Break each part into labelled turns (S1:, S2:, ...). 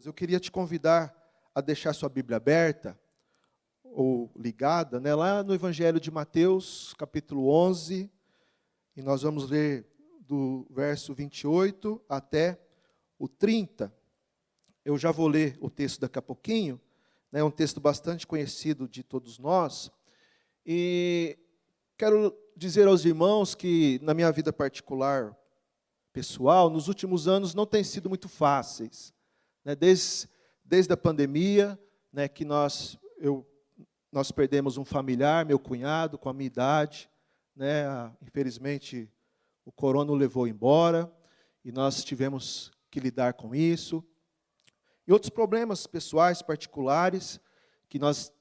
S1: Eu queria te convidar a deixar sua Bíblia aberta ou ligada, né, lá no Evangelho de Mateus, capítulo 11, e nós vamos ler do verso 28 até o 30. Eu já vou ler o texto daqui a pouquinho, né, é um texto bastante conhecido de todos nós, e quero dizer aos irmãos que na minha vida particular, pessoal, nos últimos anos não tem sido muito fáceis, né, desde a pandemia, né, que nós perdemos um familiar, meu cunhado, com a minha idade, né, infelizmente o corona o levou embora, e nós tivemos que lidar com isso, e outros problemas pessoais, particulares, que nós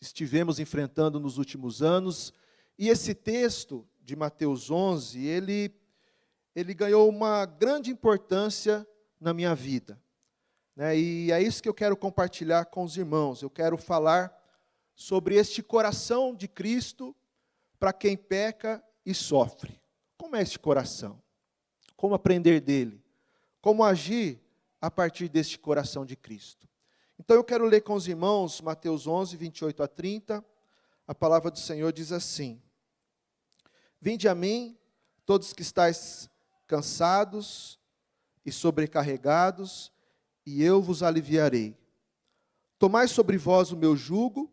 S1: estivemos enfrentando nos últimos anos, e esse texto de Mateus 11, ele ganhou uma grande importância na minha vida, né, e é isso que eu quero compartilhar com os irmãos. Eu quero falar sobre este coração de Cristo para quem peca e sofre. Como é este coração? Como aprender dele? Como agir a partir deste coração de Cristo? Então eu quero ler com os irmãos Mateus 11, 28 a 30. A palavra do Senhor diz assim: Vinde a mim, todos que estáis cansados e sobrecarregados, e eu vos aliviarei. Tomai sobre vós o meu jugo,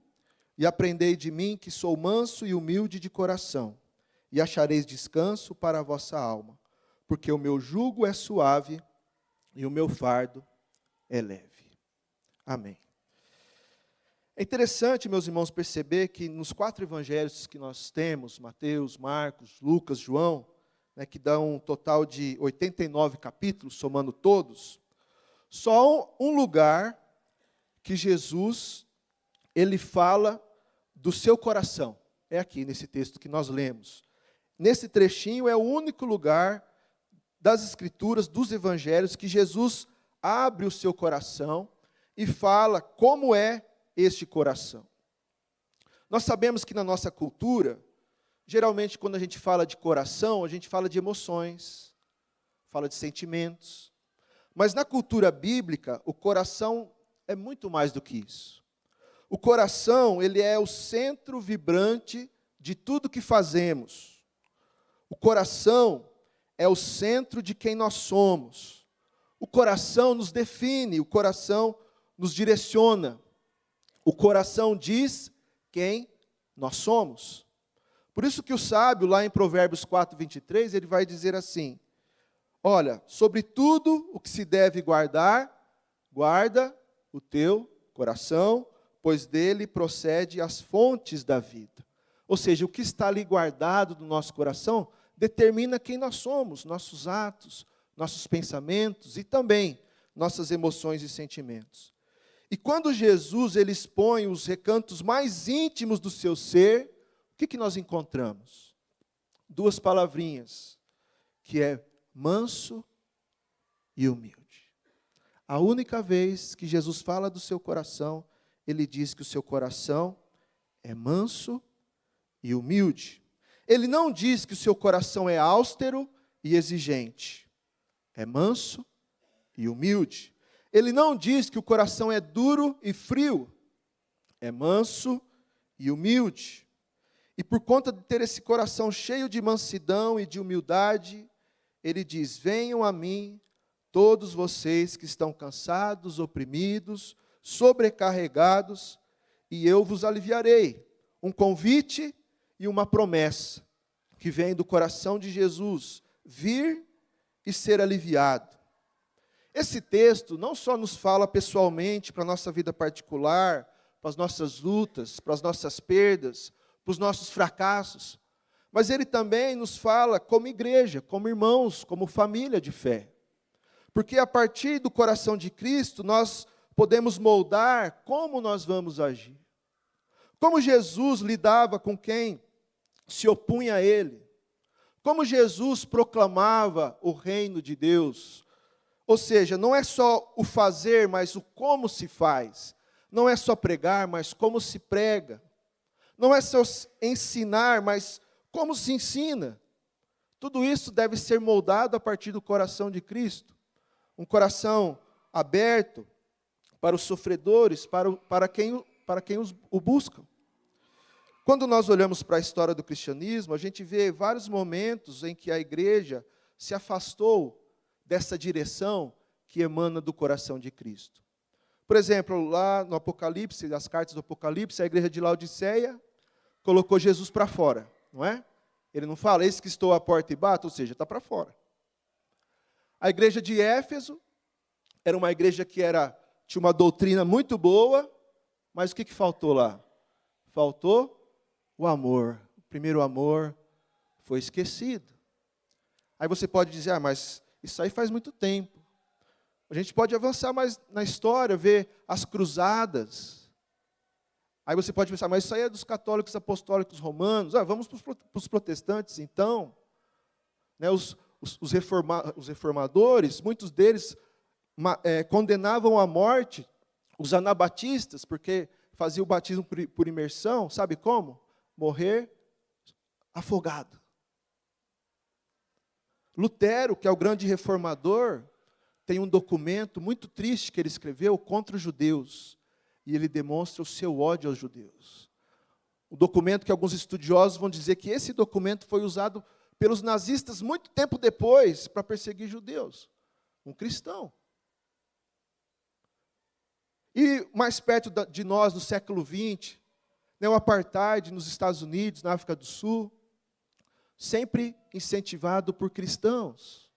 S1: e aprendei de mim, que sou manso e humilde de coração, e achareis descanso para a vossa alma, porque o meu jugo é suave e o meu fardo é leve. Amém. É interessante, meus irmãos, perceber que nos 4 evangelhos que nós temos, Mateus, Marcos, Lucas, João, né, que dão um total de 89 capítulos, somando todos, só um lugar que Jesus, ele fala do seu coração. É aqui, nesse texto que nós lemos. Nesse trechinho é o único lugar das Escrituras, dos Evangelhos, que Jesus abre o seu coração e fala como é este coração. Nós sabemos que na nossa cultura, geralmente quando a gente fala de coração, a gente fala de emoções, fala de sentimentos. Mas na cultura bíblica, o coração é muito mais do que isso. O coração, ele é o centro vibrante de tudo que fazemos. O coração é o centro de quem nós somos. O coração nos define, o coração nos direciona. O coração diz quem nós somos. Por isso que o sábio, lá em Provérbios 4, 23, ele vai dizer assim: olha, sobre tudo o que se deve guardar, guarda o teu coração, pois dele procede as fontes da vida. Ou seja, o que está ali guardado no nosso coração determina quem nós somos, nossos atos, nossos pensamentos e também nossas emoções e sentimentos. E quando Jesus ele expõe os recantos mais íntimos do seu ser, o que nós encontramos? 2 palavrinhas, que é manso e humilde. A única vez que Jesus fala do seu coração, ele diz que o seu coração é manso e humilde. Ele não diz que o seu coração é austero e exigente. É manso e humilde. Ele não diz que o coração é duro e frio. É manso e humilde. E por conta de ter esse coração cheio de mansidão e de humildade, ele diz: venham a mim, todos vocês que estão cansados, oprimidos, sobrecarregados, e eu vos aliviarei. Um convite e uma promessa que vem do coração de Jesus: vir e ser aliviado. Esse texto não só nos fala pessoalmente para a nossa vida particular, para as nossas lutas, para as nossas perdas, para os nossos fracassos, mas ele também nos fala como igreja, como irmãos, como família de fé. Porque a partir do coração de Cristo, nós podemos moldar como nós vamos agir. Como Jesus lidava com quem se opunha a ele. Como Jesus proclamava o reino de Deus. Ou seja, não é só o fazer, mas o como se faz. Não é só pregar, mas como se prega. Não é só ensinar, mas como se ensina. Tudo isso deve ser moldado a partir do coração de Cristo. Um coração aberto para os sofredores, para quem o buscam. Quando nós olhamos para a história do cristianismo, a gente vê vários momentos em que a igreja se afastou dessa direção que emana do coração de Cristo. Por exemplo, lá no Apocalipse, nas cartas do Apocalipse, a igreja de Laodiceia colocou Jesus para fora, não é? Ele não fala, eis que estou à porta e bato, ou seja, está para fora. A igreja de Éfeso era uma igreja que tinha uma doutrina muito boa, mas o que faltou lá? Faltou o amor. O primeiro amor foi esquecido. Aí você pode dizer, mas isso aí faz muito tempo. A gente pode avançar mais na história, ver as cruzadas. Aí você pode pensar, mas isso aí é dos católicos apostólicos romanos. Vamos para os protestantes, então. Né, os reformadores, muitos deles condenavam à morte os anabatistas, porque faziam o batismo por imersão, sabe como? Morrer afogado. Lutero, que é o grande reformador, tem um documento muito triste que ele escreveu contra os judeus, e ele demonstra o seu ódio aos judeus. O documento que alguns estudiosos vão dizer que esse documento foi usado pelos nazistas muito tempo depois para perseguir judeus, um cristão. E mais perto de nós, no século XX, o apartheid nos Estados Unidos, na África do Sul, sempre incentivado por cristãos.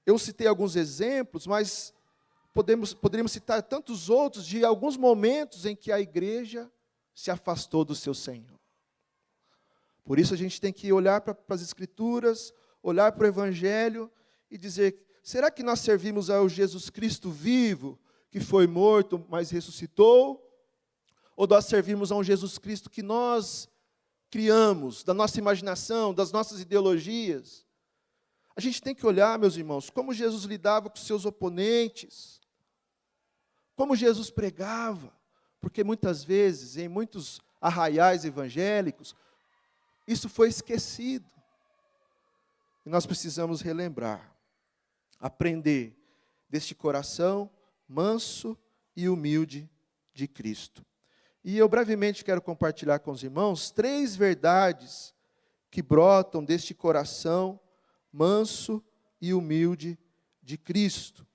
S1: Eu citei alguns exemplos, mas poderíamos citar tantos outros de alguns momentos em que a igreja se afastou do seu Senhor. Por isso a gente tem que olhar para as Escrituras, olhar para o Evangelho e dizer, será que nós servimos ao Jesus Cristo vivo, que foi morto, mas ressuscitou? Ou nós servimos a um Jesus Cristo que nós criamos, da nossa imaginação, das nossas ideologias? A gente tem que olhar, meus irmãos, como Jesus lidava com seus oponentes, como Jesus pregava, porque muitas vezes, em muitos arraiais evangélicos, isso foi esquecido. E nós precisamos relembrar, aprender deste coração manso e humilde de Cristo. E eu brevemente quero compartilhar com os irmãos 3 verdades que brotam deste coração manso e humilde de Cristo.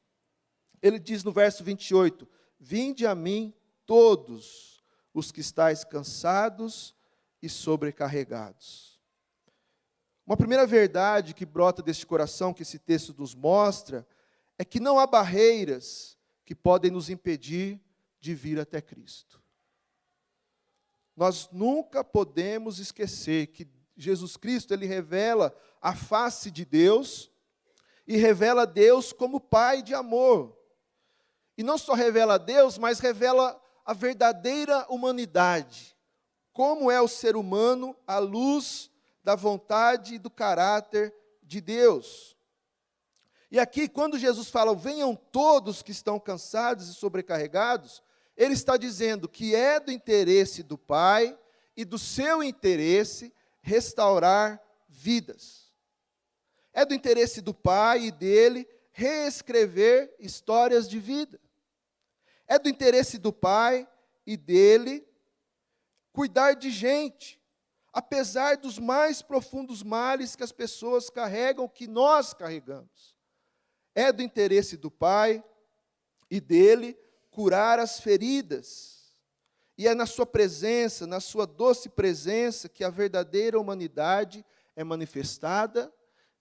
S1: Ele diz no verso 28, vinde a mim todos os que estáis cansados e sobrecarregados. Uma primeira verdade que brota deste coração, que esse texto nos mostra, é que não há barreiras que podem nos impedir de vir até Cristo. Nós nunca podemos esquecer que Jesus Cristo, ele revela a face de Deus e revela Deus como Pai de amor. E não só revela Deus, mas revela a verdadeira humanidade. Como é o ser humano à luz da vontade e do caráter de Deus. E aqui, quando Jesus fala, venham todos que estão cansados e sobrecarregados, ele está dizendo que é do interesse do Pai e do seu interesse restaurar vidas. É do interesse do Pai e dele reescrever histórias de vida. É do interesse do Pai e dele cuidar de gente, apesar dos mais profundos males que as pessoas carregam, que nós carregamos. É do interesse do Pai e dele curar as feridas. E é na sua presença, na sua doce presença, que a verdadeira humanidade é manifestada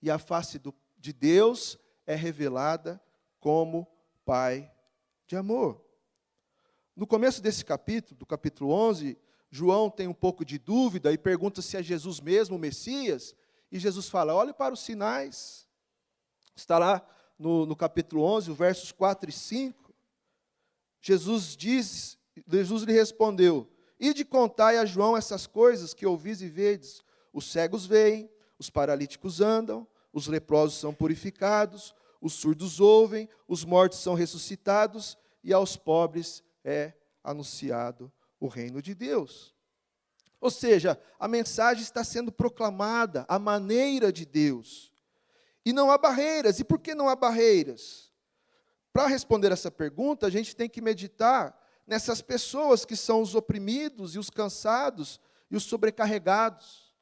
S1: e a face de Deus é revelada como Pai de amor. No começo desse capítulo, do capítulo 11, João tem um pouco de dúvida e pergunta se é Jesus mesmo o Messias. E Jesus fala, olhe para os sinais. Está lá no capítulo 11, os versos 4 e 5. Jesus lhe respondeu, ide contai a João essas coisas que ouvis e vedes. Os cegos veem, os paralíticos andam, os leprosos são purificados, os surdos ouvem, os mortos são ressuscitados, e aos pobres é anunciado o reino de Deus. Ou seja, a mensagem está sendo proclamada à maneira de Deus. E não há barreiras. E por que não há barreiras? para responder essa pergunta, a gente tem que meditar nessas pessoas que são os oprimidos e os cansados e os sobrecarregados.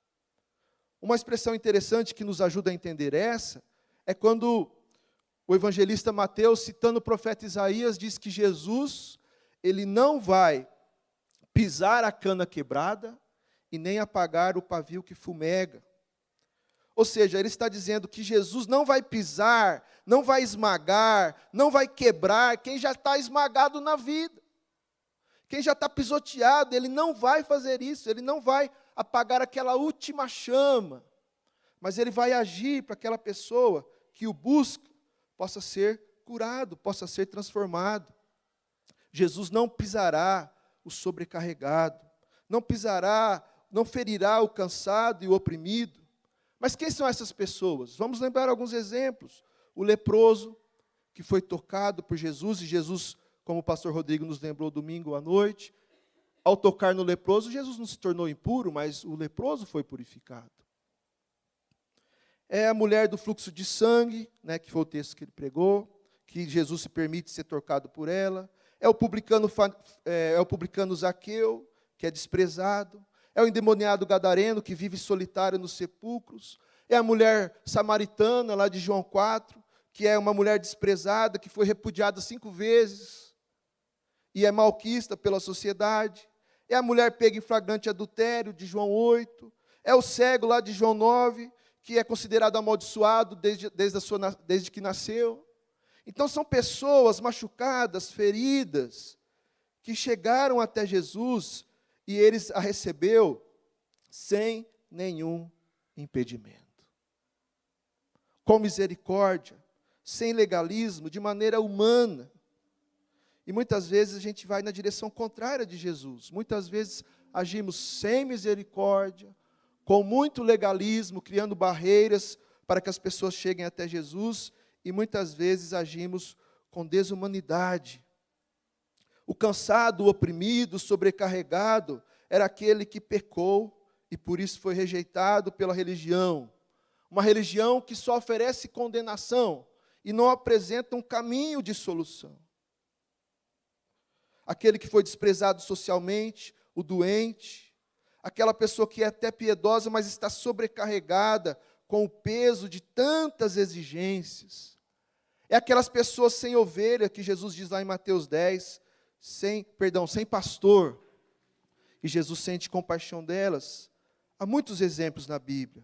S1: Uma expressão interessante que nos ajuda a entender essa é quando o evangelista Mateus, citando o profeta Isaías, diz que Jesus, ele não vai pisar a cana quebrada e nem apagar o pavio que fumega. Ou seja, ele está dizendo que Jesus não vai pisar, não vai esmagar, não vai quebrar quem já está esmagado na vida. Quem já está pisoteado, ele não vai fazer isso, ele não vai apagar aquela última chama, mas ele vai agir para aquela pessoa que o busca possa ser curado, possa ser transformado. Jesus não pisará o sobrecarregado, não pisará, não ferirá o cansado e o oprimido. Mas quem são essas pessoas? Vamos lembrar alguns exemplos. O leproso, que foi tocado por Jesus, e Jesus, como o pastor Rodrigo nos lembrou domingo à noite, ao tocar no leproso, Jesus não se tornou impuro, mas o leproso foi purificado. É a mulher do fluxo de sangue, né, que foi o texto que ele pregou, que Jesus se permite ser tocado por ela. É o publicano Zaqueu, que é desprezado. É o endemoniado gadareno, que vive solitário nos sepulcros. É a mulher samaritana, lá de João 4, que é uma mulher desprezada, que foi repudiada 5 vezes, e é malquista pela sociedade. É a mulher pega em flagrante adultério, de João 8. É o cego, lá de João 9, que é considerado amaldiçoado desde que nasceu. Então são pessoas machucadas, feridas, que chegaram até Jesus e eles a recebeu sem nenhum impedimento. Com misericórdia, sem legalismo, de maneira humana. E muitas vezes a gente vai na direção contrária de Jesus. Muitas vezes agimos sem misericórdia, com muito legalismo, criando barreiras para que as pessoas cheguem até Jesus, e muitas vezes agimos com desumanidade. O cansado, o oprimido, o sobrecarregado, era aquele que pecou e por isso foi rejeitado pela religião. Uma religião que só oferece condenação e não apresenta um caminho de solução. Aquele que foi desprezado socialmente, o doente, aquela pessoa que é até piedosa, mas está sobrecarregada com o peso de tantas exigências. É aquelas pessoas sem ovelha, que Jesus diz lá em Mateus 10, sem pastor. E Jesus sente compaixão delas. Há muitos exemplos na Bíblia.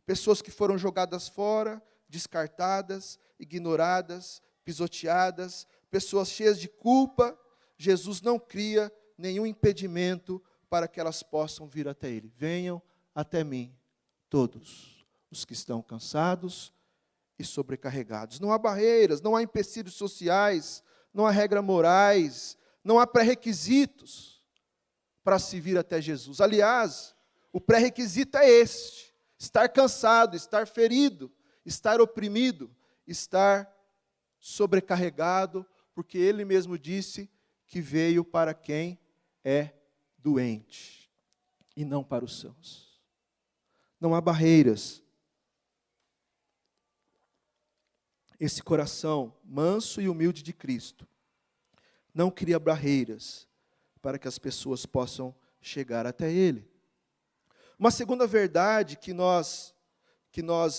S1: Pessoas que foram jogadas fora, descartadas, ignoradas, pisoteadas, pessoas cheias de culpa. Jesus não cria nenhum impedimento para que elas possam vir até Ele. Venham até mim, todos os que estão cansados e sobrecarregados. Não há barreiras, não há empecilhos sociais, não há regras morais, não há pré-requisitos para se vir até Jesus. Aliás, o pré-requisito é este: estar cansado, estar ferido, estar oprimido, estar sobrecarregado, porque Ele mesmo disse que veio para quem é doente, e não para os sãos. Não há barreiras. Esse coração manso e humilde de Cristo não cria barreiras para que as pessoas possam chegar até Ele. Uma segunda verdade que nós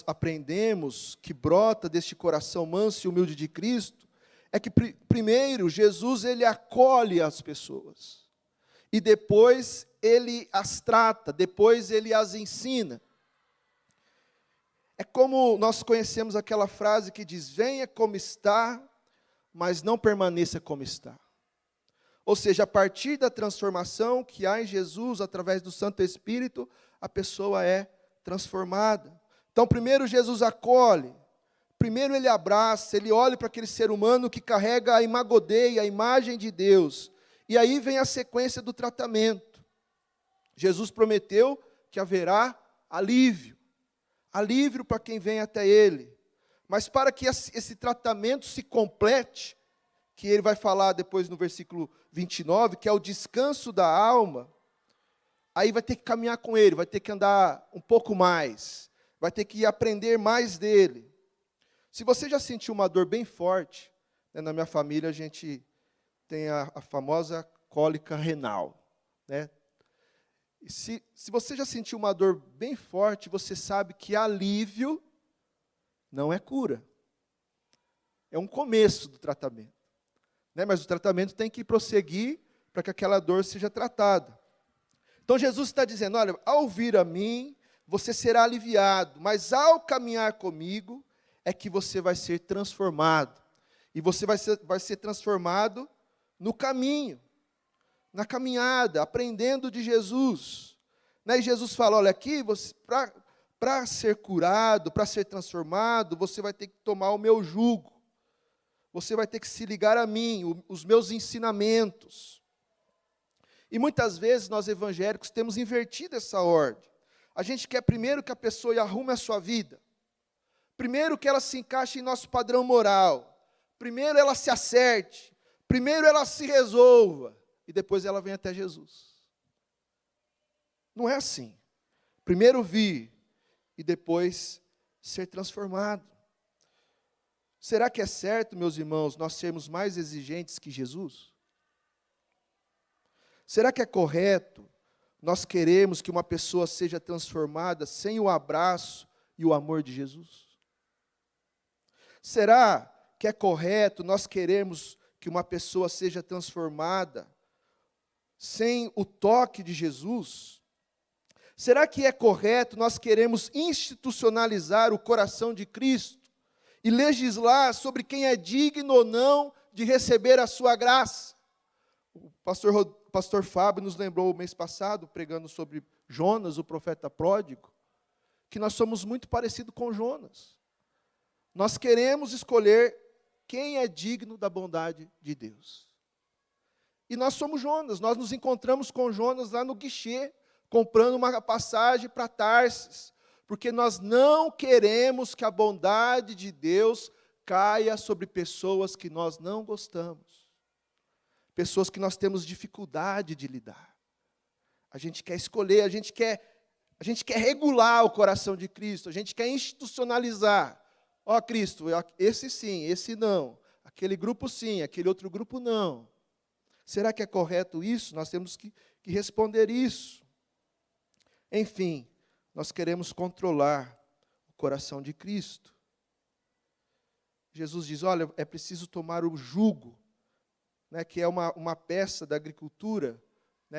S1: aprendemos, que brota deste coração manso e humilde de Cristo, é que primeiro Jesus ele acolhe as pessoas e depois ele as trata, depois ele as ensina. É como nós conhecemos aquela frase que diz: venha como está, mas não permaneça como está. Ou seja, a partir da transformação que há em Jesus, através do Santo Espírito, a pessoa é transformada. Então, primeiro Jesus acolhe, primeiro Ele abraça, Ele olha para aquele ser humano que carrega a imagodeia, a imagem de Deus. E aí vem a sequência do tratamento. Jesus prometeu que haverá alívio. Alívio para quem vem até Ele. Mas para que esse tratamento se complete, que Ele vai falar depois no versículo 29, que é o descanso da alma, aí vai ter que caminhar com Ele, vai ter que andar um pouco mais, vai ter que aprender mais dEle. Se você já sentiu uma dor bem forte, Na minha família, a gente tem a famosa cólica renal, né? E se você já sentiu uma dor bem forte, você sabe que alívio não é cura. É um começo do tratamento, né? Mas o tratamento tem que prosseguir para que aquela dor seja tratada. Então Jesus está dizendo, olha, ao vir a mim, você será aliviado, mas ao caminhar comigo, é que você vai ser transformado. E você vai ser transformado no caminho, na caminhada, aprendendo de Jesus. E Jesus fala, olha, aqui, para ser curado, para ser transformado, você vai ter que tomar o meu jugo. Você vai ter que se ligar a mim, os meus ensinamentos. E muitas vezes nós evangélicos temos invertido essa ordem. A gente quer primeiro que a pessoa arrume a sua vida. Primeiro que ela se encaixe em nosso padrão moral. Primeiro ela se acerte. Primeiro ela se resolva. E depois ela vem até Jesus. Não é assim. Primeiro vir e depois ser transformado. Será que é certo, meus irmãos, nós sermos mais exigentes que Jesus? Será que é correto nós queremos que uma pessoa seja transformada sem o abraço e o amor de Jesus? Será que é correto nós queremos que uma pessoa seja transformada sem o toque de Jesus? Será que é correto nós queremos institucionalizar o coração de Cristo e legislar sobre quem é digno ou não de receber a sua graça? O pastor Fábio nos lembrou o mês passado, pregando sobre Jonas, o profeta pródigo, que nós somos muito parecidos com Jonas. Nós queremos escolher quem é digno da bondade de Deus. E nós somos Jonas, nós nos encontramos com Jonas lá no guichê, comprando uma passagem para Tarsis, porque nós não queremos que a bondade de Deus caia sobre pessoas que nós não gostamos, pessoas que nós temos dificuldade de lidar. A gente quer escolher, a gente quer regular o coração de Cristo, a gente quer institucionalizar. Ó, Cristo, esse sim, esse não, aquele grupo sim, aquele outro grupo não. Será que é correto isso? Nós temos que responder isso. Enfim, nós queremos controlar o coração de Cristo. Jesus diz, olha, é preciso tomar o jugo, que é uma peça da agricultura,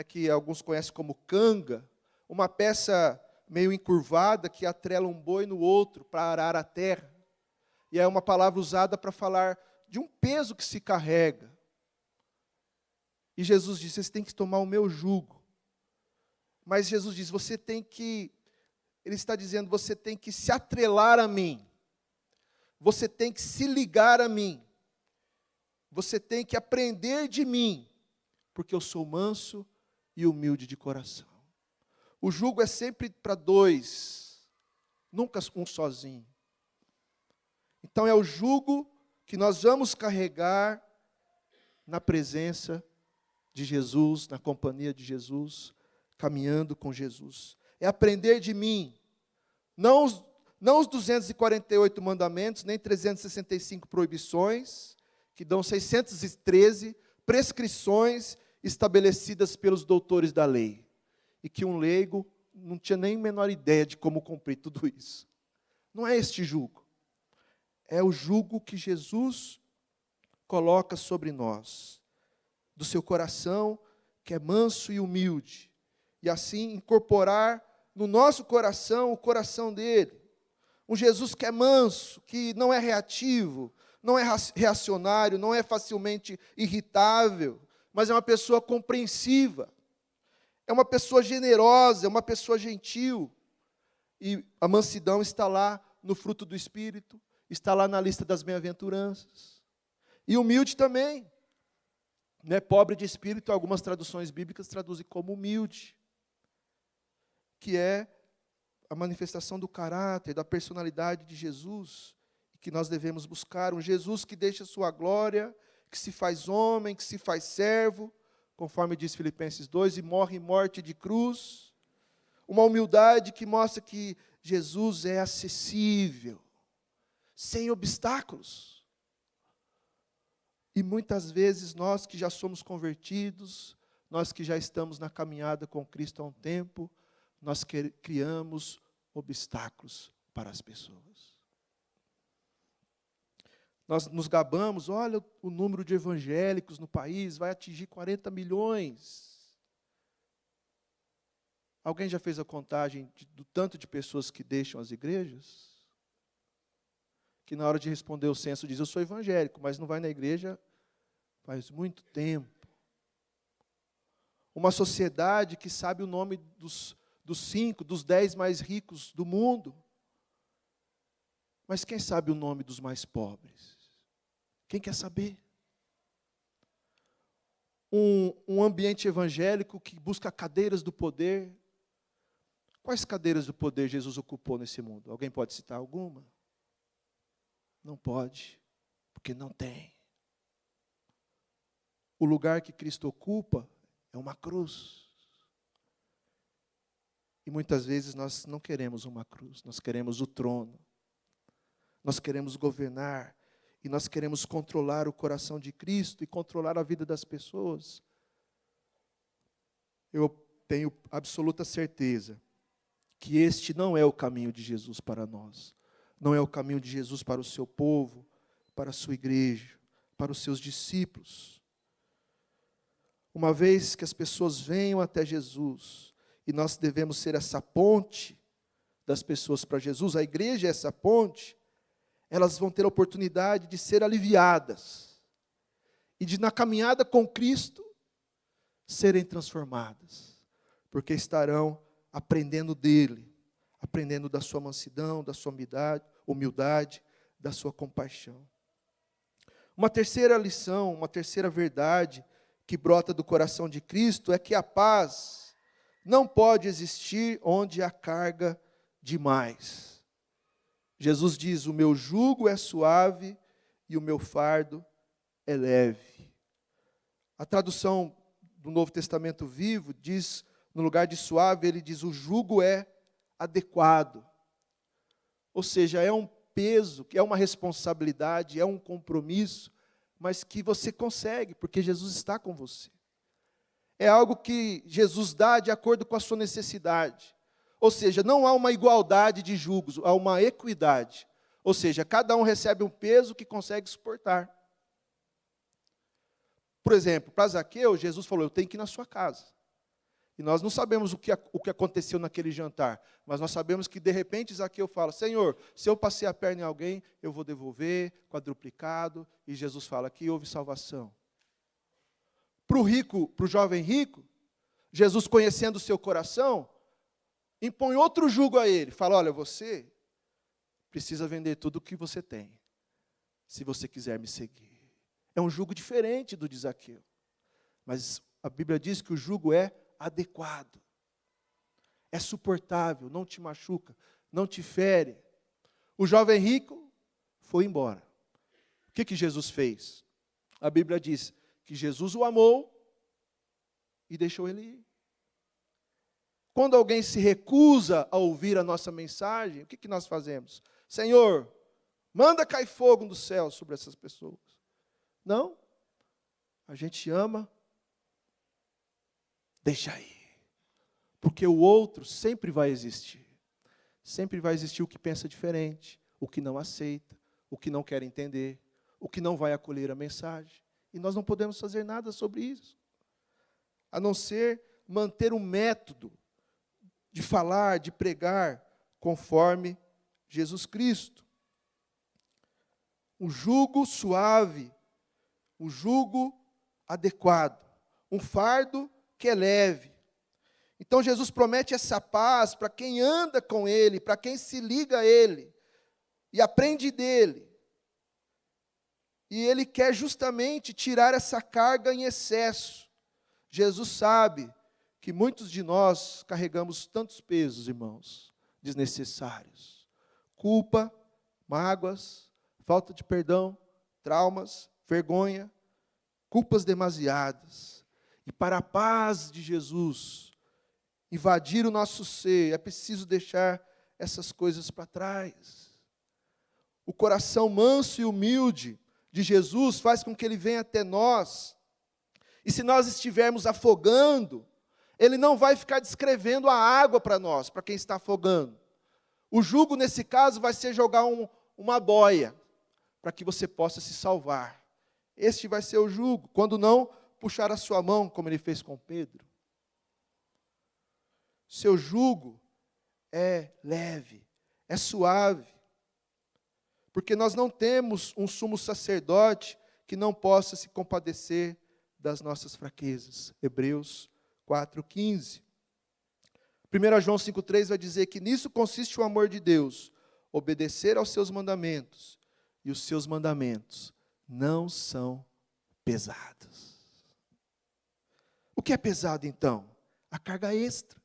S1: que alguns conhecem como canga, uma peça meio encurvada que atrela um boi no outro para arar a terra. E é uma palavra usada para falar de um peso que se carrega. E Jesus diz, vocês têm que tomar o meu jugo. Mas Jesus diz, ele está dizendo, você tem que se atrelar a mim. Você tem que se ligar a mim. Você tem que aprender de mim, porque eu sou manso e humilde de coração. O jugo é sempre para dois, nunca um sozinho. Então é o jugo que nós vamos carregar na presença de Jesus, na companhia de Jesus, caminhando com Jesus. É aprender de mim, não os 248 mandamentos, nem 365 proibições, que dão 613 prescrições estabelecidas pelos doutores da lei, e que um leigo não tinha nem a menor ideia de como cumprir tudo isso. Não é este jugo. É o jugo que Jesus coloca sobre nós, do seu coração, que é manso e humilde, e assim incorporar no nosso coração o coração dele. Um Jesus que é manso, que não é reativo, não é reacionário, não é facilmente irritável, mas é uma pessoa compreensiva, é uma pessoa generosa, é uma pessoa gentil. E a mansidão está lá no fruto do Espírito, está lá na lista das bem-aventuranças. E humilde também. Pobre de espírito, algumas traduções bíblicas traduzem como humilde, que é a manifestação do caráter, da personalidade de Jesus, que nós devemos buscar. Um Jesus que deixa sua glória, que se faz homem, que se faz servo, conforme diz Filipenses 2, e morre em morte de cruz. Uma humildade que mostra que Jesus é acessível, sem obstáculos. E muitas vezes nós que já somos convertidos, nós que já estamos na caminhada com Cristo há um tempo, nós criamos obstáculos para as pessoas. Nós nos gabamos, olha o número de evangélicos no país, vai atingir 40 milhões. Alguém já fez a contagem do tanto de pessoas que deixam as igrejas? Que na hora de responder o censo diz, eu sou evangélico, mas não vai na igreja faz muito tempo. Uma sociedade que sabe o nome dos 5, dos 10 mais ricos do mundo. Mas quem sabe o nome dos mais pobres? Quem quer saber? Um ambiente evangélico que busca cadeiras do poder. Quais cadeiras do poder Jesus ocupou nesse mundo? Alguém pode citar alguma? Não pode, porque não tem. O lugar que Cristo ocupa é uma cruz. E muitas vezes nós não queremos uma cruz, nós queremos o trono. Nós queremos governar e nós queremos controlar o coração de Cristo e controlar a vida das pessoas. Eu tenho absoluta certeza que este não é o caminho de Jesus para nós. Não é o caminho de Jesus para o seu povo, para a sua igreja, para os seus discípulos. Uma vez que as pessoas venham até Jesus, e nós devemos ser essa ponte das pessoas para Jesus, a igreja é essa ponte, elas vão ter a oportunidade de ser aliviadas, e de na caminhada com Cristo, serem transformadas, porque estarão aprendendo dele, aprendendo da sua mansidão, da sua humildade, da sua compaixão. Uma terceira lição, uma terceira verdade que brota do coração de Cristo é que a paz não pode existir onde há carga demais. Jesus diz, o meu jugo é suave e o meu fardo é leve. A tradução do Novo Testamento Vivo diz, no lugar de suave, ele diz, o jugo é adequado. Ou seja, é um peso, é uma responsabilidade, é um compromisso, mas que você consegue, porque Jesus está com você. É algo que Jesus dá de acordo com a sua necessidade. Ou seja, não há uma igualdade de jugos, há uma equidade. Ou seja, cada um recebe um peso que consegue suportar. Por exemplo, para Zaqueu, Jesus falou, eu tenho que ir na sua casa. E nós não sabemos o que aconteceu naquele jantar, mas nós sabemos que, de repente, Zaqueu fala, Senhor, se eu passei a perna em alguém, eu vou devolver, quadruplicado, e Jesus fala, aqui houve salvação. Para o rico, para o jovem rico, Jesus, conhecendo o seu coração, impõe outro jugo a ele, fala, olha, você precisa vender tudo o que você tem, se você quiser me seguir. É um jugo diferente do de Zaqueu, mas a Bíblia diz que o jugo é adequado, é suportável, não te machuca, não te fere. O jovem rico foi embora. O que Jesus fez? A Bíblia diz que Jesus o amou e deixou ele ir. Quando alguém se recusa a ouvir a nossa mensagem, o que nós fazemos? Senhor, manda cair fogo do céu sobre essas pessoas. Não, a gente ama, deixa aí. Porque o outro sempre vai existir. Sempre vai existir o que pensa diferente, o que não aceita, o que não quer entender, o que não vai acolher a mensagem. E nós não podemos fazer nada sobre isso. A não ser manter um método de falar, de pregar, conforme Jesus Cristo. Um jugo suave, um jugo adequado, um fardo que é leve. Então Jesus promete essa paz para quem anda com Ele, para quem se liga a Ele e aprende dEle. E Ele quer justamente tirar essa carga em excesso. Jesus sabe que muitos de nós carregamos tantos pesos, irmãos, desnecessários. Culpa, mágoas, falta de perdão, traumas, vergonha, culpas demasiadas. E para a paz de Jesus invadir o nosso ser, é preciso deixar essas coisas para trás. O coração manso e humilde de Jesus faz com que ele venha até nós. E se nós estivermos afogando, ele não vai ficar descrevendo a água para nós, para quem está afogando. O jugo, nesse caso, vai ser jogar uma boia, para que você possa se salvar. Este vai ser o jugo. Quando não, puxar a sua mão, como ele fez com Pedro. Seu jugo é leve, é suave. Porque nós não temos um sumo sacerdote que não possa se compadecer das nossas fraquezas. Hebreus 4,15. 1 João 5,3 vai dizer que nisso consiste o amor de Deus, obedecer aos seus mandamentos, e os seus mandamentos não são pesados. O que é pesado então? A carga extra.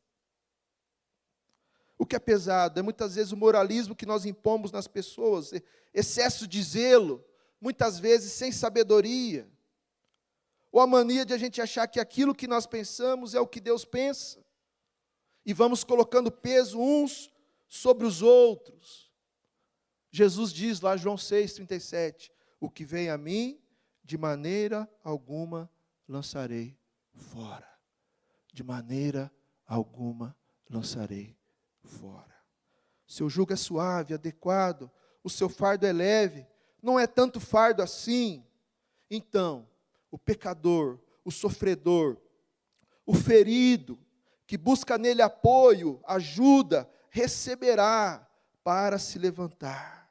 S1: O que é pesado é muitas vezes o moralismo que nós impomos nas pessoas, excesso de zelo, muitas vezes sem sabedoria, ou a mania de a gente achar que aquilo que nós pensamos é o que Deus pensa, e vamos colocando peso uns sobre os outros. Jesus diz lá, João 6,37, o que vem a mim, de maneira alguma lançarei fora. De maneira alguma lançarei fora. Seu jugo é suave, adequado, o seu fardo é leve, não é tanto fardo assim. Então, o pecador, o sofredor, o ferido, que busca nele apoio, ajuda, receberá para se levantar.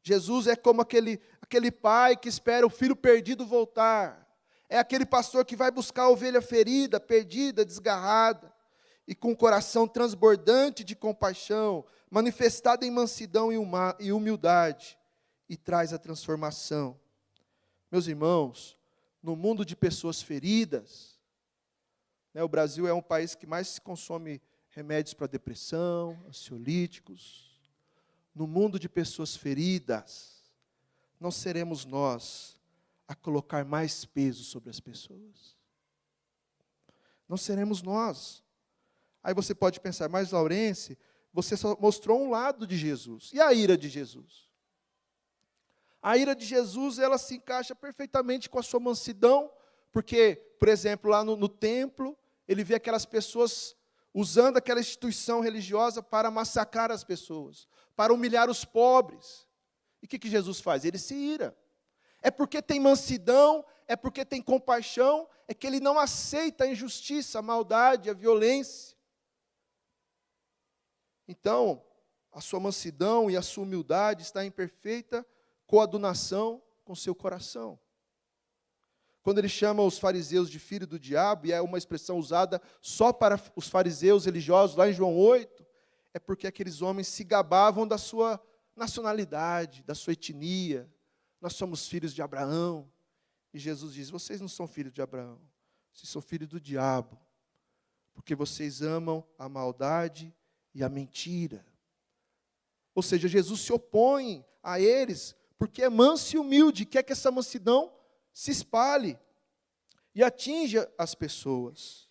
S1: Jesus é como aquele pai que espera o filho perdido voltar. É aquele pastor que vai buscar a ovelha ferida, perdida, desgarrada, e com o coração transbordante de compaixão, manifestado em mansidão e humildade, e traz a transformação. Meus irmãos, no mundo de pessoas feridas, o Brasil é um país que mais consome remédios para depressão, ansiolíticos. No mundo de pessoas feridas, não seremos nós a colocar mais peso sobre as pessoas. Não seremos nós. Aí você pode pensar, mas Laurence, você só mostrou um lado de Jesus. E a ira de Jesus? A ira de Jesus, ela se encaixa perfeitamente com a sua mansidão, porque, por exemplo, lá no templo, ele vê aquelas pessoas usando aquela instituição religiosa para massacrar as pessoas, para humilhar os pobres. E o que Jesus faz? Ele se ira. É porque tem mansidão, é porque tem compaixão, é que ele não aceita a injustiça, a maldade, a violência. Então, a sua mansidão e a sua humildade está em perfeita coadunação com seu coração. Quando ele chama os fariseus de filho do diabo, e é uma expressão usada só para os fariseus religiosos, lá em João 8, é porque aqueles homens se gabavam da sua nacionalidade, da sua etnia. Nós somos filhos de Abraão. E Jesus diz, vocês não são filhos de Abraão, vocês são filhos do diabo, porque vocês amam a maldade e a mentira. Ou seja, Jesus se opõe a eles, porque é manso e humilde, quer que essa mansidão se espalhe e atinja as pessoas.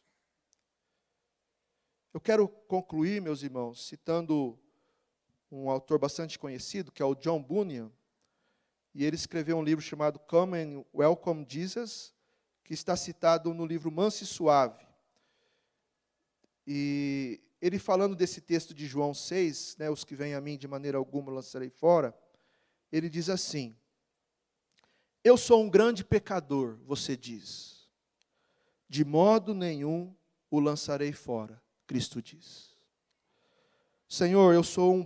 S1: Eu quero concluir, meus irmãos, citando um autor bastante conhecido, que é o John Bunyan, e ele escreveu um livro chamado Come and Welcome Jesus, que está citado no livro Manso e Suave. E ele falando desse texto de João 6, os que vêm a mim de maneira alguma lançarei fora, ele diz assim, eu sou um grande pecador, você diz, de modo nenhum o lançarei fora, Cristo diz. Senhor, eu sou um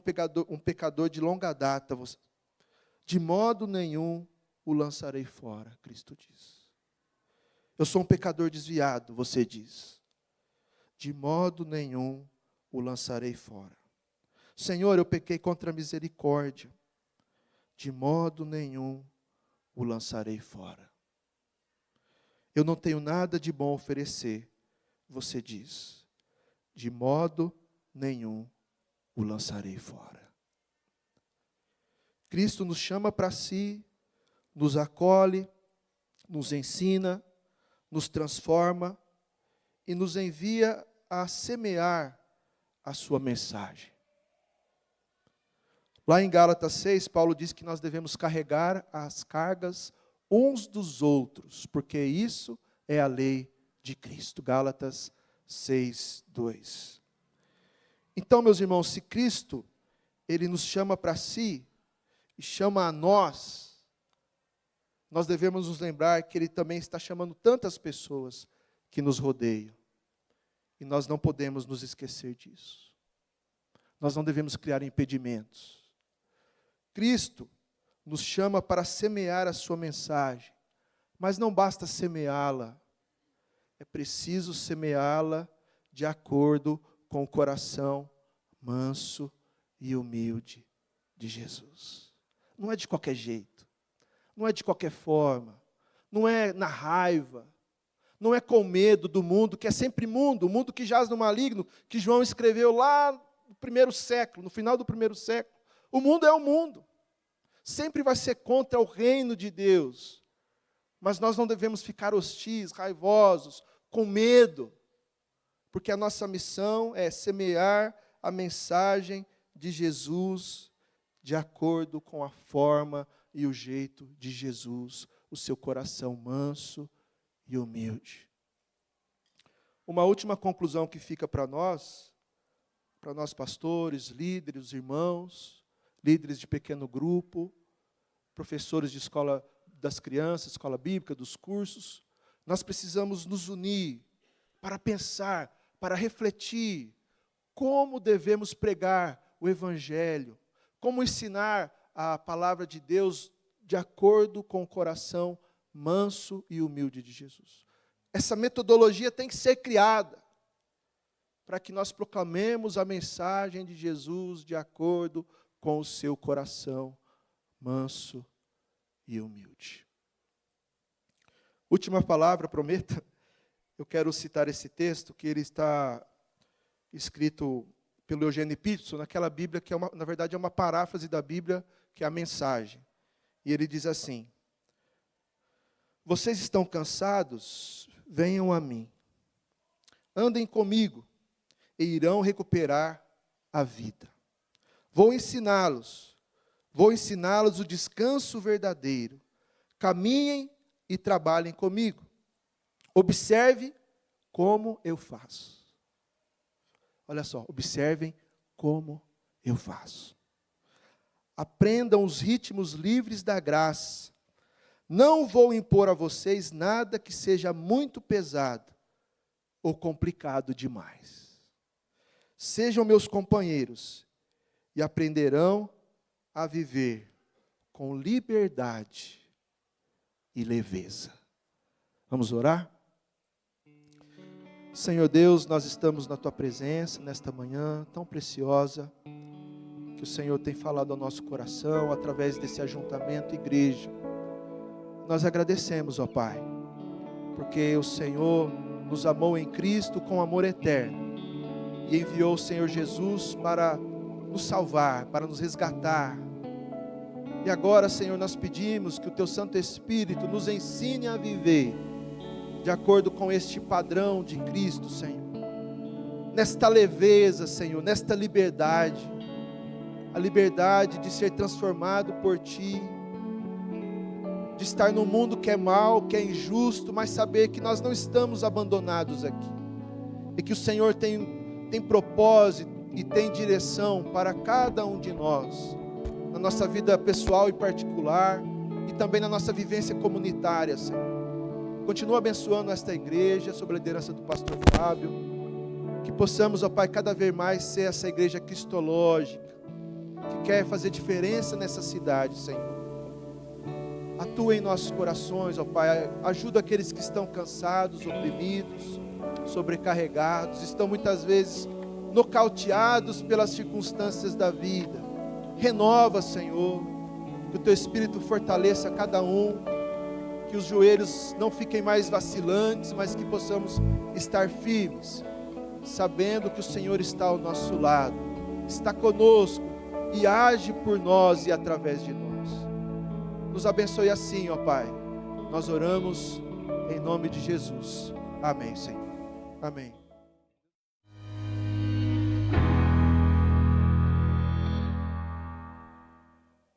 S1: pecador de longa data, de modo nenhum o lançarei fora, Cristo diz. Eu sou um pecador desviado, você diz. De modo nenhum o lançarei fora. Senhor, eu pequei contra a misericórdia. De modo nenhum o lançarei fora. Eu não tenho nada de bom a oferecer, você diz. De modo nenhum o lançarei fora. Cristo nos chama para si, nos acolhe, nos ensina, nos transforma e nos envia a semear a sua mensagem. Lá em Gálatas 6, Paulo diz que nós devemos carregar as cargas uns dos outros, porque isso é a lei de Cristo. Gálatas 6, 2. Então, meus irmãos, se Cristo, Ele nos chama para si, e chama a nós devemos nos lembrar que Ele também está chamando tantas pessoas que nos rodeiam. E nós não podemos nos esquecer disso. Nós não devemos criar impedimentos. Cristo nos chama para semear a sua mensagem, mas não basta semeá-la, é preciso semeá-la de acordo com o coração manso e humilde de Jesus. Não é de qualquer jeito, não é de qualquer forma, não é na raiva, não é com medo do mundo, que é sempre mundo, o mundo que jaz no maligno, que João escreveu lá no primeiro século, no final do primeiro século. O mundo é o mundo, sempre vai ser contra o reino de Deus, mas nós não devemos ficar hostis, raivosos, com medo, porque a nossa missão é semear a mensagem de Jesus de acordo com a forma e o jeito de Jesus, o seu coração manso e humilde. Uma última conclusão que fica para nós pastores, líderes, irmãos, líderes de pequeno grupo, professores de escola das crianças, escola bíblica, dos cursos, nós precisamos nos unir para pensar, para refletir como devemos pregar o Evangelho, como ensinar a palavra de Deus de acordo com o coração manso e humilde de Jesus. Essa metodologia tem que ser criada para que nós proclamemos a mensagem de Jesus de acordo com o seu coração manso e humilde. Última palavra, prometa. Eu quero citar esse texto, que ele está escrito pelo Eugene Peterson, naquela Bíblia que na verdade é uma paráfrase da Bíblia, que é a mensagem. E ele diz assim: vocês estão cansados? Venham a mim. Andem comigo e irão recuperar a vida. Vou ensiná-los o descanso verdadeiro. Caminhem e trabalhem comigo. Observe como eu faço. Olha só, observem como eu faço. Aprendam os ritmos livres da graça. Não vou impor a vocês nada que seja muito pesado ou complicado demais. Sejam meus companheiros e aprenderão a viver com liberdade e leveza. Vamos orar? Senhor Deus, nós estamos na Tua presença nesta manhã tão preciosa, que o Senhor tem falado ao nosso coração através desse ajuntamento igreja. Nós agradecemos, ó Pai, porque o Senhor nos amou em Cristo com amor eterno e enviou o Senhor Jesus para nos salvar, para nos resgatar. E agora, Senhor, nós pedimos que o Teu Santo Espírito nos ensine a viver de acordo com este padrão de Cristo, Senhor. Nesta leveza, Senhor, nesta liberdade, a liberdade de ser transformado por Ti, de estar num mundo que é mau, que é injusto, mas saber que nós não estamos abandonados aqui, e que o Senhor tem propósito e tem direção para cada um de nós, na nossa vida pessoal e particular, e também na nossa vivência comunitária, Senhor. Continua abençoando esta igreja, sob a liderança do pastor Fábio, que possamos, ó Pai, cada vez mais ser essa igreja cristológica, que quer fazer diferença nessa cidade, Senhor. Atua em nossos corações, ó Pai, ajuda aqueles que estão cansados, oprimidos, sobrecarregados, estão muitas vezes nocauteados pelas circunstâncias da vida. Renova, Senhor, que o Teu Espírito fortaleça cada um, que os joelhos não fiquem mais vacilantes, mas que possamos estar firmes, sabendo que o Senhor está ao nosso lado, está conosco e age por nós e através de nós. Nos abençoe assim, ó Pai. Nós oramos em nome de Jesus. Amém, Senhor. Amém.